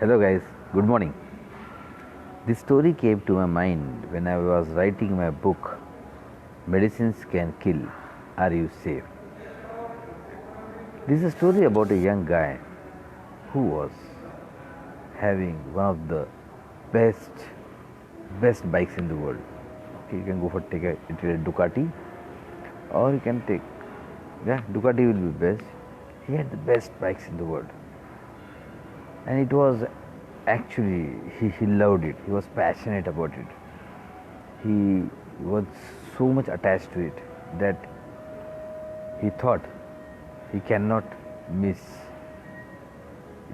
Hello guys, good morning. This story came to my mind when I was writing my book, Medicines Can Kill, Are You Safe? This is a story about a young guy who was having one of the best bikes in the world. Okay, you can go for take a Ducati, or you can take, Ducati will be best. He had the best bikes in the world. And it was actually, he loved it. He was passionate about it. He was so much attached to it that he thought he cannot miss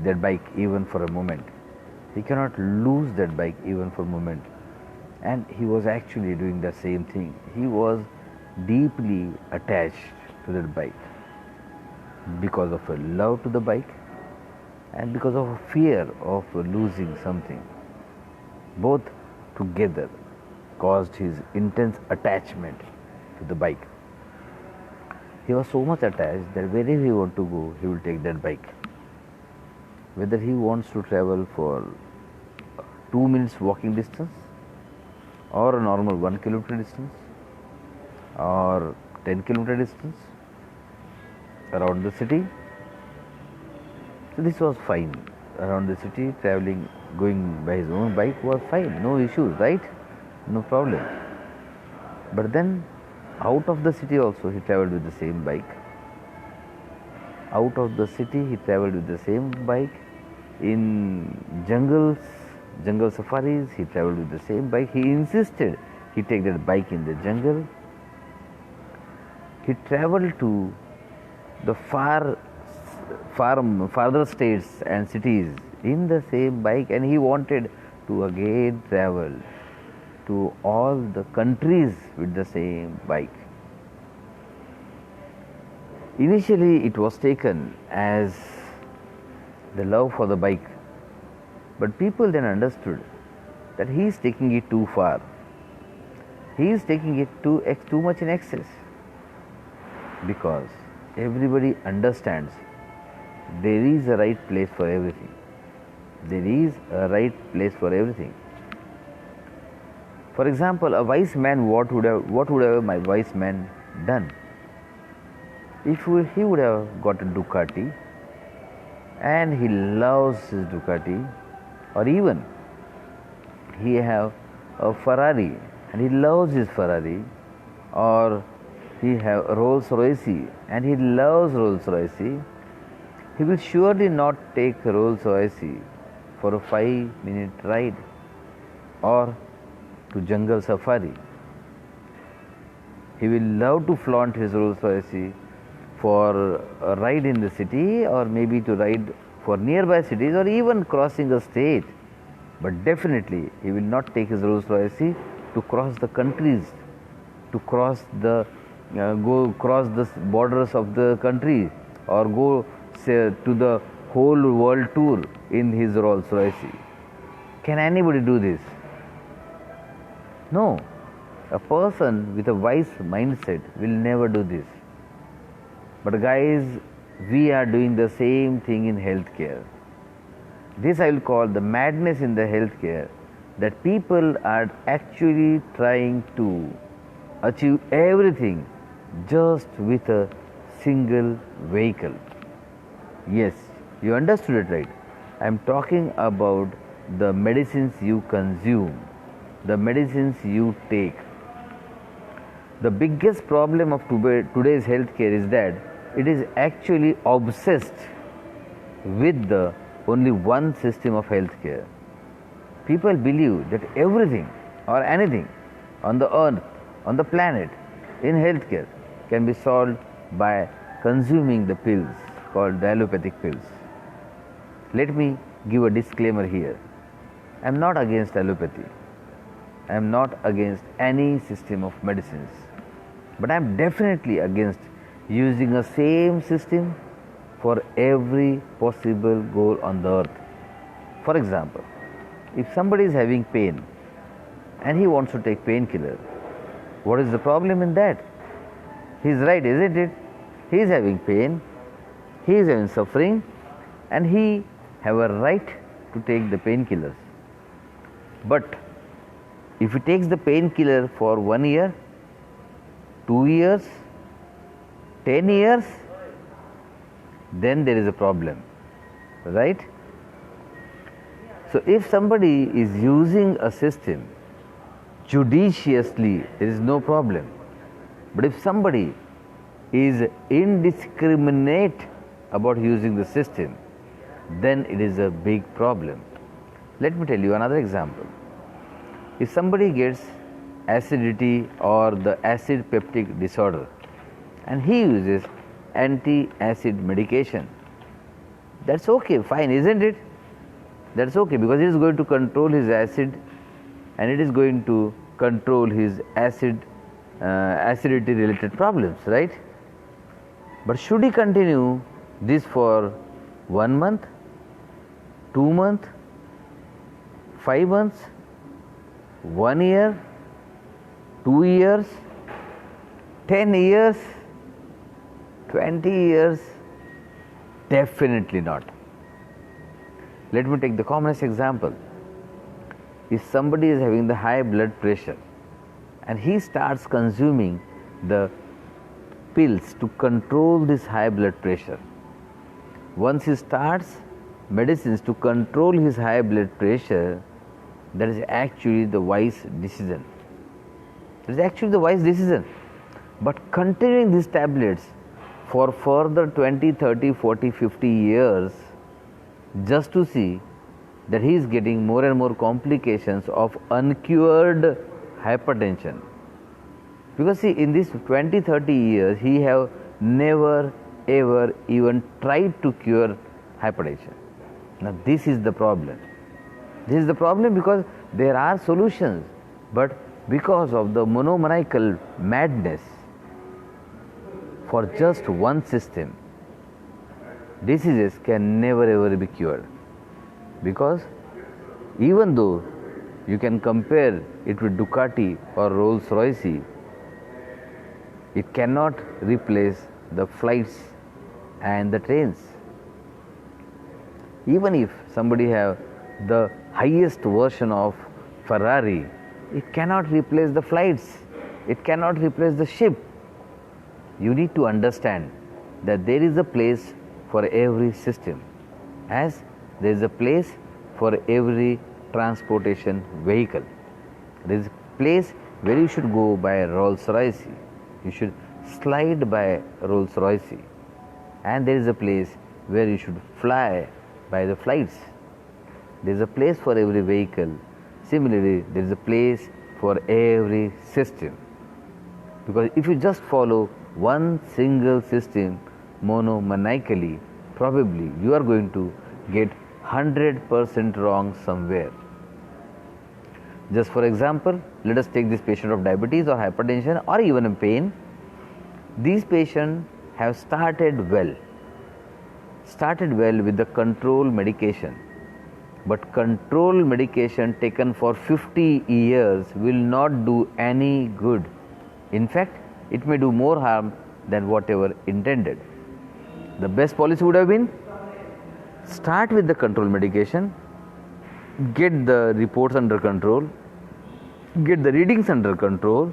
that bike even for a moment. He cannot lose that bike even for a moment. And he was actually doing the same thing. He was deeply attached to that bike because of a love to the bike and because of a fear of losing something. Both together caused his intense attachment to the bike. He was so much attached that wherever he wants to go, he will take that bike. Whether he wants to travel for 2 minutes walking distance, or a normal 1 kilometer distance, or 10 kilometer distance around the city. So this was fine. Around the city, traveling, going by his own bike was fine. No issues, right? No problem. But then, out of the city also, he traveled with the same bike. Out of the city, he traveled with the same bike. In jungle safaris, he traveled with the same bike. He insisted he take that bike in the jungle. He traveled to the farther states and cities in the same bike, and he wanted to again travel to all the countries with the same bike. Initially, it was taken as the love for the bike, but people then understood that he is taking it too far. He is taking it too much in excess, because everybody understands there is a right place for everything. There is a right place for everything. For example, a wise man, what would have my wise man done? If he would have got a Ducati and he loves his Ducati, or even he have a Ferrari and he loves his Ferrari, or he have a Rolls Royce and he loves Rolls Royce, he will surely not take Rolls Royce for a 5-minute ride or to jungle safari. He will love to flaunt his Rolls Royce for a ride in the city, or maybe to ride for nearby cities, or even crossing a state. But definitely he will not take his Rolls Royce to cross the countries, to cross the borders of the country, or go say to the whole world tour in his Rolls Royce. Can anybody do this? No. A person with a wise mindset will never do this. But guys, we are doing the same thing in healthcare. This I will call the madness in the healthcare, that people are actually trying to achieve everything just with a single vehicle. Yes, you understood it right. I am talking about the medicines you consume, the medicines you take. The biggest problem of today's healthcare is that it is actually obsessed with the only one system of healthcare. People believe that everything or anything on the earth, on the planet, in healthcare can be solved by consuming the pills called the allopathic pills. Let me give a disclaimer here. I am not against allopathy. I am not against any system of medicines. But I am definitely against using the same system for every possible goal on the earth. For example, if somebody is having pain and he wants to take painkiller, what is the problem in that? He is right, isn't it? He is having pain, he is having suffering, and he have a right to take the painkillers. But if he takes the painkiller for 1 year, 2 years, 10 years, then there is a problem, right? So if somebody is using a system judiciously, there is no problem. But if somebody is indiscriminate about using the system, then it is a big problem. Let me tell you another example. If somebody gets acidity or the acid peptic disorder and he uses anti-acid medication, that's okay, fine, isn't it? That's okay, because it is going to control his acid and it is going to control his acidity related problems, right? But should he continue this for 1 month, 2 months, 5 months, 1 year, 2 years, 10 years, 20 years? Definitely not. Let me take the commonest example. If somebody is having the high blood pressure and he starts consuming the pills to control this high blood pressure, once he starts medicines to control his high blood pressure, that is actually the wise decision. That is actually the wise decision. But continuing these tablets for further 20, 30, 40, 50 years just to see that he is getting more and more complications of uncured hypertension. Because see, in these 20, 30 years, he have never ever even tried to cure hypertension. Now this is the problem. This is the problem because there are solutions, but because of the monomaniacal madness for just one system, diseases can never ever be cured. Because even though you can compare it with Ducati or Rolls Royce, it cannot replace the flights and the trains. Even if somebody have the highest version of Ferrari, it cannot replace the flights, it cannot replace the ship. You need to understand that there is a place for every system, as there is a place for every transportation vehicle. There is a place where you should go by Rolls Royce, you should slide by Rolls Royce, and there is a place where you should fly by the flights. There is a place for every vehicle. Similarly, there is a place for every system. Because if you just follow one single system monomaniacally, probably you are going to get 100% wrong somewhere. Just for example, let us take this patient of diabetes or hypertension or even a pain. These patients have started well with the control medication. But control medication taken for 50 years will not do any good. In fact, it may do more harm than whatever intended. The best policy would have been start with the control medication, get the reports under control, get the readings under control,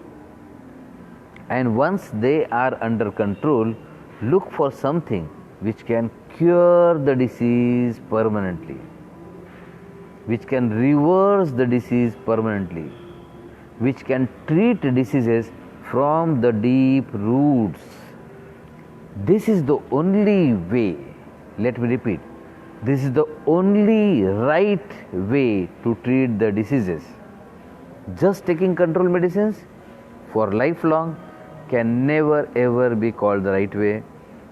and once they are under control, look for something which can cure the disease permanently, which can reverse the disease permanently, which can treat diseases from the deep roots. This is the only way, let me repeat, this is the only right way to treat the diseases. Just taking control medicines for lifelong can never ever be called the right way,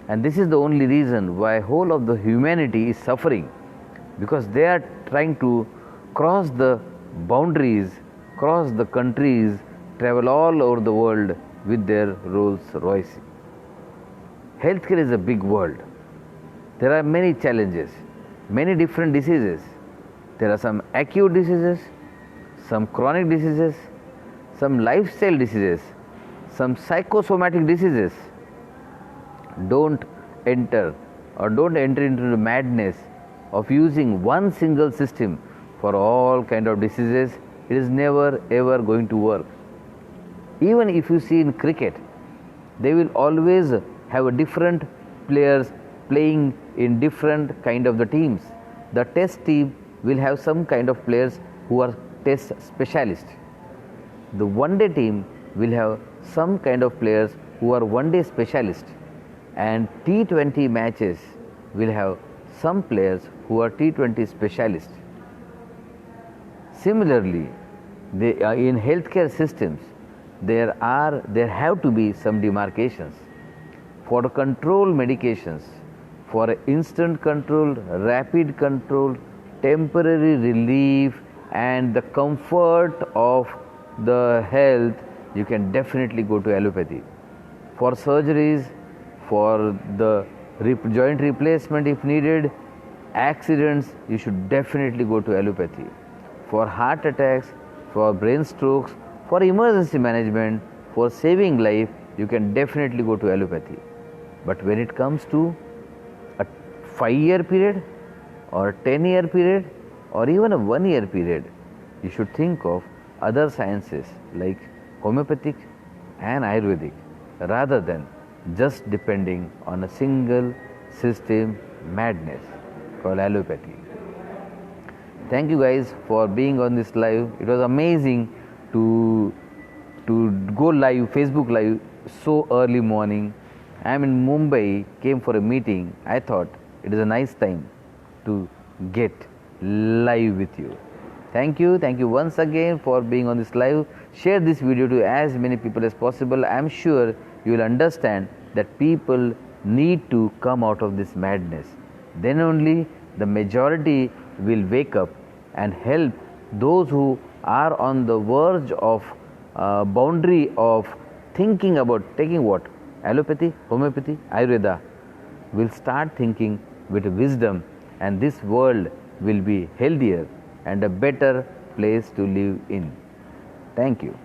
and this is the only reason why whole of the humanity is suffering, because they are trying to cross the boundaries, cross the countries, travel all over the world with their Rolls Royce. Healthcare is a big world. There are many challenges, many different diseases. There are some acute diseases, some chronic diseases, some lifestyle diseases, some psychosomatic diseases. Don't enter into the madness of using one single system for all kind of diseases, it is never ever going to work. Even if you see in cricket, they will always have a different players playing in different kind of the teams. The test team will have some kind of players who are test specialists. The one day team will have some kind of players who are one day specialists, and T20 matches will have some players who are T20 specialists. Similarly, in healthcare systems, there have to be some demarcations. For control medications, for instant control, rapid control, temporary relief, and the comfort of the health, you can definitely go to allopathy. For surgeries, for the joint replacement if needed, accidents, you should definitely go to allopathy. For heart attacks, for brain strokes, for emergency management, for saving life, you can definitely go to allopathy. But when it comes to a 5-year period or a 10-year period or even a 1-year period, you should think of other sciences like homeopathic and Ayurvedic rather than just depending on a single system madness called allopathy. Thank you guys for being on this live. It was amazing to go live, Facebook live so early morning. I am in Mumbai, came for a meeting. I thought it is a nice time to get live with you. Thank you once again for being on this live. Share this video to as many people as possible. I am sure you will understand that people need to come out of this madness. Then only the majority will wake up and help those who are on the verge of boundary of thinking about taking what? Allopathy, homeopathy, Ayurveda. Will start thinking with wisdom, and this world will be healthier and a better place to live in. Thank you.